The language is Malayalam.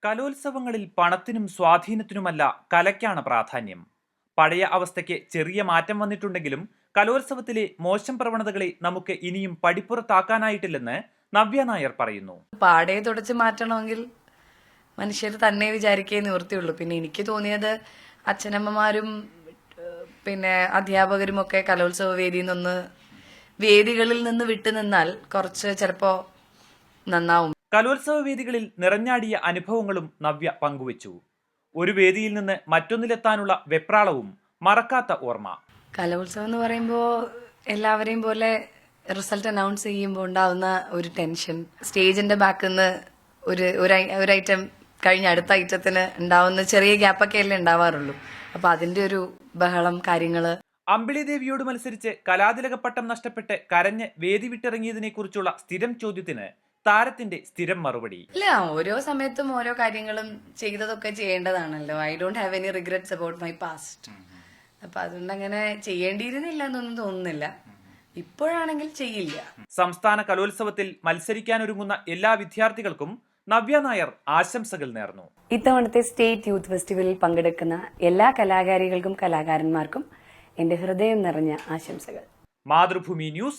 കലോത്സവങ്ങളിൽ പണത്തിനും സ്വാധീനത്തിനുമല്ല കലയ്ക്കാണ് പ്രാധാന്യം. പഴയ അവസ്ഥയ്ക്ക് ചെറിയ മാറ്റം വന്നിട്ടുണ്ടെങ്കിലും കലോത്സവത്തിലെ മോശം പ്രവണതകളെ നമുക്ക് ഇനിയും പടിപ്പുറത്താക്കാനായിട്ടില്ലെന്ന് നവ്യ നായർ പറയുന്നു. പാടെ തുടച്ച് മാറ്റണമെങ്കിൽ മനുഷ്യർ തന്നെ വിചാരിക്കേ നിവൃത്തിയുള്ളൂ. പിന്നെ എനിക്ക് തോന്നിയത് അച്ഛനമ്മമാരും പിന്നെ അധ്യാപകരും ഒക്കെ കലോത്സവ വേദികളിൽ നിന്ന് വിട്ടുനിന്നാൽ കുറച്ച് ചിലപ്പോ നന്നാവും. കലോത്സവ വേദികളിൽ നിറഞ്ഞാടിയ അനുഭവങ്ങളും നവ്യ പങ്കുവച്ചു. ഒരു വേദിയിൽ നിന്ന് മറ്റൊന്നിലെത്താനുള്ള വെപ്രാളവും മറക്കാത്ത ഓർമ്മ. കലോത്സവം എന്ന് പറയുമ്പോൾ എല്ലാവരെയും പോലെ റിസൾട്ട് അനൗൺസ് ചെയ്യുമ്പോൾ ഉണ്ടാവുന്ന ഒരു ടെൻഷൻ, സ്റ്റേജിന്റെ ബാക്കിൽ നിന്ന് ഒരു ഐറ്റം കഴിഞ്ഞ അടുത്ത ഐറ്റത്തിന് ഉണ്ടാവുന്ന ചെറിയ ഗ്യാപ്പൊക്കെ അല്ലേ ഉണ്ടാവാറുള്ളൂ. അപ്പൊ അതിന്റെ ഒരു ബഹളം കാര്യങ്ങള്. അമ്പിളി ദേവിയോട് മത്സരിച്ച് കലാതിലകപ്പട്ടം നഷ്ടപ്പെട്ട് കരഞ്ഞ് വേദി വിട്ടിറങ്ങിയതിനെ കുറിച്ചുള്ള സ്ഥിരം ചോദ്യത്തിന് താരത്തിന്റെ സ്ഥിരം മറുപടി: ഇല്ല, ഓരോ സമയത്തും ഓരോ കാര്യങ്ങളും ചെയ്തതൊക്കെ ചെയ്യേണ്ടതാണല്ലോ. I don't have any regrets about my past. അപ്പൊ അതുകൊണ്ട് അങ്ങനെ ചെയ്യേണ്ടിയിരുന്നില്ല എന്നൊന്നും തോന്നുന്നില്ല. ഇപ്പോഴാണെങ്കിൽ ചെയ്യില്ല. സംസ്ഥാന കലോത്സവത്തിൽ മത്സരിക്കാനൊരുങ്ങുന്ന എല്ലാ വിദ്യാർത്ഥികൾക്കും നവ്യ നായർ ആശംസകൾ നേർന്നു. ഇത്തവണത്തെ സ്റ്റേറ്റ് യൂത്ത് ഫെസ്റ്റിവലിൽ പങ്കെടുക്കുന്ന എല്ലാ കലാകാരികൾക്കും കലാകാരന്മാർക്കും എന്റെ ഹൃദയം നിറഞ്ഞ ആശംസകൾ. മാതൃഭൂമി ന്യൂസ്,